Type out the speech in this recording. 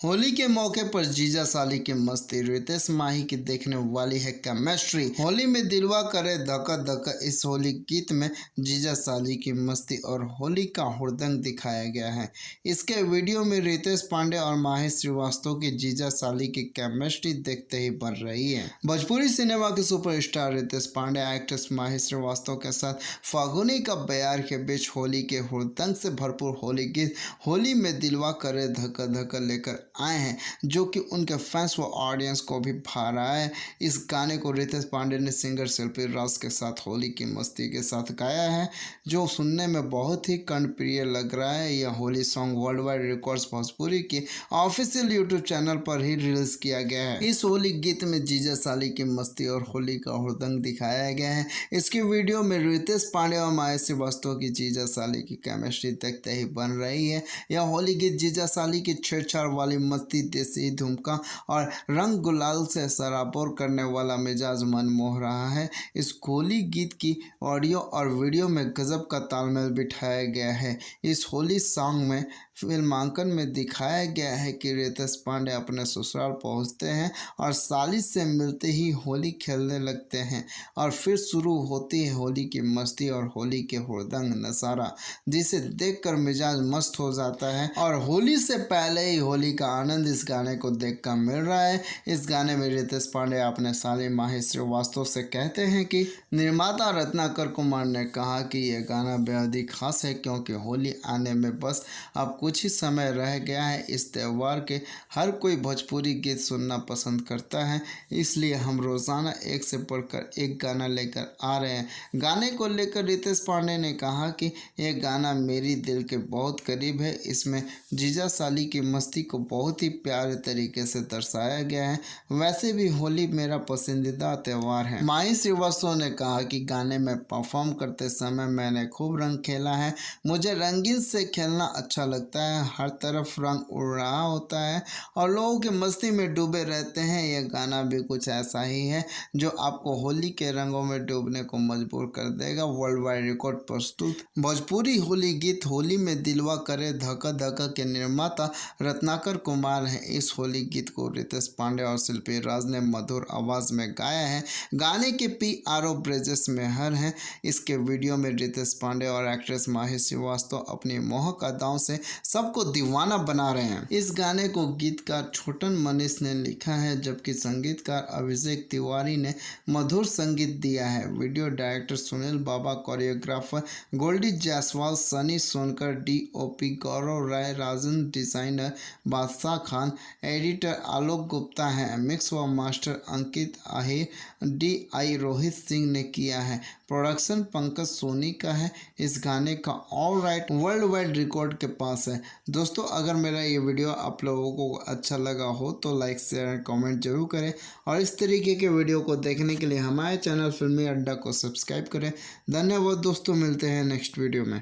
होली के मौके पर जीजा साली की मस्ती, रितेश माही की देखने वाली है केमिस्ट्री। होली में दिलवा करे धक्का धक्का। इस होली गीत में जीजा साली की मस्ती और होली का हुड़दंग दिखाया गया है। इसके वीडियो में रितेश पांडे और माही श्रीवास्तव की जीजा साली की केमिस्ट्री देखते ही बन रही है। भोजपुरी सिनेमा के सुपरस्टार रितेश पांडे एक्ट्रेस माही श्रीवास्तव के साथ फागुनी का बयार के बीच होली के हुड़दंग से भरपूर होली गीत होली में दिलवा करे धक्का धक्का लेकर आए हैं, जो कि उनके फैंस व ऑडियंस को भी भा रहा है। इस गाने को रितेश पांडे ने सिंगर शिल्पी राज के साथ होली की मस्ती के साथ गाया है, जो सुनने में बहुत ही कर्णप्रिय लग रहा है। यह Holi song world wide records Bhojpuri के ऑफिशियल यूट्यूब चैनल पर ही रिलीज किया गया है। इस होली गीत में जीजा साली की मस्ती और होली का हुड़दंग दिखाया गया है। इसकी वीडियो में रितेश पांडे और माही श्रीवास्तव की जीजा साली की केमिस्ट्री देखते ही बन रही है। यह होली गीत जीजा साली की छेड़छाड़ वाली मस्ती, देसी धुमका और रंग गुलाल से सराबोर करने वाला मिजाज मन मोह रहा है। इस होली गीत की ऑडियो और वीडियो में गजब का तालमेल बिठाया गया है। इस होली सॉन्ग में फिल्मांकन में दिखाया गया है कि रितेश पांडे अपने ससुराल पहुंचते हैं और साली से मिलते ही होली खेलने लगते हैं और फिर शुरू होती है होली की मस्ती और होली के हुड़दंग नज़ारा, जिसे देखकर मिजाज मस्त हो जाता है। और होली से पहले ही होली का आनंद इस गाने को देखकर मिल रहा है। इस गाने में रितेश पांडे अपने साली माही श्रीवास्तव से कहते हैं कि निर्माता रत्नाकर कुमार ने कहा कि यह गाना बेहद ही खास है, क्योंकि होली आने में बस अब कुछ ही समय रह गया है। इस त्यौहार के हर कोई भोजपुरी गीत सुनना पसंद करता है, इसलिए हम रोज़ाना एक से बढ़कर एक गाना लेकर आ रहे हैं। गाने को लेकर रितेश पांडे ने कहा कि यह गाना मेरी दिल के बहुत करीब है। इसमें जीजा साली की मस्ती को बहुत ही प्यारे तरीके से दर्शाया गया है। वैसे भी होली मेरा पसंदीदा त्यौहार है। माही श्रीवास्तव ने कहा कि गाने में परफॉर्म करते समय मैंने खूब रंग खेला है। मुझे रंगीन से खेलना अच्छा लगता है। हर तरफ रंग उड़ रहा होता है और लोगों की मस्ती में डूबे रहते हैं। यह गाना भी कुछ ऐसा ही है जो आपको होली के रंगों में डूबने को मजबूर कर देगा। वर्ल्ड वाइड रिकॉर्ड प्रस्तुत भोजपुरी होली गीत होली में दिलवा करे धक्का धक्का के निर्माता रत्नाकर कुमार हैं। इस होली गीत को रितेश पांडे और शिल्पी राज ने मधुर आवाज़ में गाया है। गाने के PRO ब्रिजेश मेहर हैं। इसके वीडियो में रितेश पांडे और एक्ट्रेस माही श्रीवास्तव अपनी मोहक अदाओं से सबको दीवाना बना रहे हैं। इस गाने को गीतकार छोटन मनीष ने लिखा है, जबकि संगीतकार अभिषेक तिवारी ने मधुर संगीत दिया है। वीडियो डायरेक्टर सुनील बाबा, कोरियोग्राफर गोल्डी जायसवाल, सनी सोनकर, DOP गौरव राय, राजन डिजाइनर बादशाह खान, एडिटर आलोक गुप्ता है। मिक्स व मास्टर अंकित आहिर, DI रोहित सिंह ने किया है। प्रोडक्शन पंकज सोनी का है। इस गाने का all right world wide record के पास है। दोस्तों, अगर मेरा ये वीडियो आप लोगों को अच्छा लगा हो तो लाइक शेयर कमेंट जरूर करें और इस तरीके के वीडियो को देखने के लिए हमारे चैनल फिल्मी अड्डा को सब्सक्राइब करें। धन्यवाद दोस्तों, मिलते हैं नेक्स्ट वीडियो में।